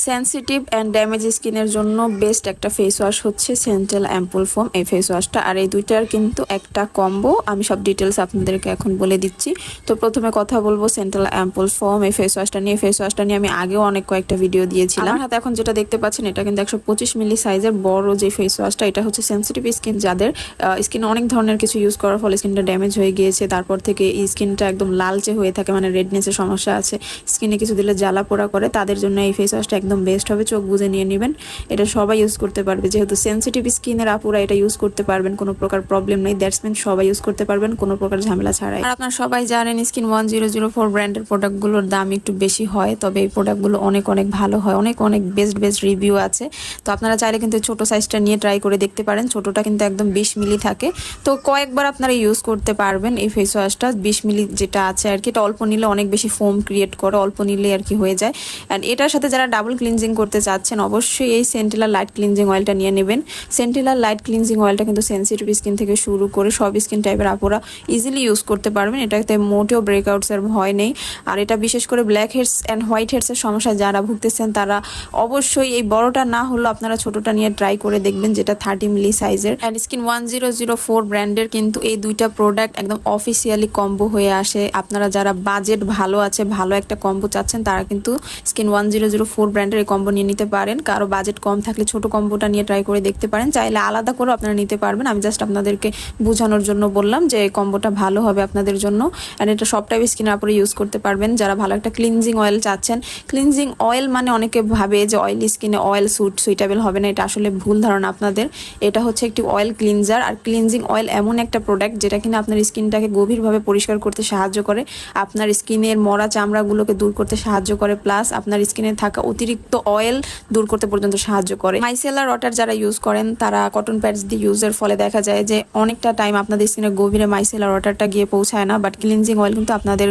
Sensitive and damage স্কিনের জন্য best একটা ফেস ওয়াশ হচ্ছে সেন্ট্রাল অ্যাম্পুল ফোম এই ফেস ওয়াশটা। আর এই দুইটার কিন্তু একটা কম্বো, আমি সব ডিটেলস আপনাদেরকে এখন বলে দিচ্ছি। তো প্রথমে কথা বলবো সেন্ট্রাল অ্যাম্পুল ফোম এই ফেস ওয়াশটা নিয়ে। ফেস ওয়াশটা নিয়ে আমি আগেও অনেক কয়েকটা ভিডিও দিয়েছিলাম। আমার হাতে এখন যেটা দেখতে পাচ্ছেন এটা কিন্তু 125 মিলি সাইজের বড় যে ফেস ওয়াশটা। এটা হচ্ছে সেনসিটিভ স্কিন যাদের, স্কিনে অনেক ধরনের কিছু ইউজ করার ফলে স্কিনটা ড্যামেজ হয়ে গিয়েছে, তারপর থেকে এই স্কিনটা একদম লালচে হয়ে থাকে, মানে রেডনেসের সমস্যা আছে, স্কিনে কিছু দিলে জ্বালা পোড়া করে, তাদের জন্য এই ফেস ওয়াশটা একদম বেস্ট হবে। চোখ বুঝে নিয়ে নেবেন, এটা সবাই ইউজ করতে পারবে, যেহেতু সেনসিটিভ স্কিনের আপুরা এটা ইউজ করতে পারবেন, কোনো প্রকার প্রবলেম নেই। দ্যাটস মিন সবাই ইউজ করতে পারবেন কোনো প্রকার ঝামেলা ছাড়াই। আর আপনারা সবাই জানেন স্কিন 1004 ব্র্যান্ডের প্রোডাক্টগুলোর দাম একটু বেশি হয়, তবে এই প্রোডাক্টগুলো অনেক অনেক ভালো হয়, অনেক অনেক বেস্ট রিভিউ আছে। তো আপনারা চাইলে কিন্তু ছোট সাইজটা নিয়ে ট্রাই করে দেখতে পারেন। ছোটটা কিন্তু একদম 20 মিলি থাকে, তো কয়েকবার আপনারা ইউজ করতে পারবেন এই ফেস ওয়াশটা। 20 মিলি যেটা আছে আর কি, এটা অল্প নিলে অনেক বেশি ফোম ক্রিয়েট করে, অল্প নিলে আর কি হয়ে যায়। অ্যান্ড এটার সাথে যারা ডাবল ক্লিনজিং করতে চাচ্ছেন অবশ্যই এই সেন্টিলার লাইট ক্লিনজিং অয়েলটা নিয়ে নেবেন। সেন্টিলার লাইট ক্লিনজিং অয়েলটা কিন্তু সেনসিটিভ স্কিন থেকে শুরু করে সব স্কিন টাইপের আপুরা ইজিলি ইউজ করতে পারবেন। এটাতে মোটেও ব্রেকআউটসের ভয় নেই। আর এটা বিশেষ করে ব্ল্যাক হেডস অ্যান্ড হোয়াইট হেডসের সমস্যা যারা ভুগতেছেন তারা অবশ্যই এই বড়টা না হলেও আপনারা ছোটটা নিয়ে ট্রাই করে দেখবেন, যেটা 30 মিলি সাইজের। অ্যান্ড স্কিন 1004 ব্র্যান্ডের কিন্তু এই দুইটা প্রোডাক্ট একদম অফিসিয়ালি কম্বো হয়ে আসে। আপনারা যারা বাজেট ভালো আছে, ভালো একটা কম্বো চাচ্ছেন, তারা কিন্তু স্কিন 1004 ব্র্যান্ডের এই কম্বো নিয়ে নিতে পারেন। কারো বাজেট কম থাকলে ছোট কম্বোটা নিয়ে ট্রাই করে দেখতে পারেন, চাইলে আলাদা করে আপনারা নিতে পারবেন। আমি জাস্ট আপনাদেরকে বোঝানোর জন্য বললাম যে এই কম্বোটা ভালো হবে আপনাদের জন্য। অ্যান্ড এটা সব টাইপ স্কিনের উপরে ইউজ করতে পারবেন। যারা ভালো একটা ক্লিনজিং অয়েল চাচ্ছেন, ক্লিনজিং অয়েল মানে অনেকে ভাবে যে অয়েলি স্কিনে অয়েল সুইটেবল হবে না, এটা আসলে ভুল ধারণা আপনাদের। এটা হচ্ছে একটি অয়েল ক্লিনজার। আর ক্লিনজিং অয়েল এমন একটা প্রোডাক্ট যেটা কিনা আপনার স্কিনটাকে গভীরভাবে পরিষ্কার করতে সাহায্য করে, আপনার স্কিনের মরা চামড়াগুলোকে দূর করতে সাহায্য করে, প্লাস আপনার স্কিনে থাকা অতিরিক্ত অয়েল দূর করতে পর্যন্ত সাহায্য করে। মাইসেলার ওয়াটার যারা ইউজ করেন তারা কটন প্যাডস দিয়ে ইউজের ফলে দেখা যায় যে অনেকটা টাইম আপনাদের স্কিনের গভীরে মাইসেলার ওয়াটারটা গিয়ে পৌঁছায় না, বাট ক্লিনজিং অয়েল কিন্তু আপনাদের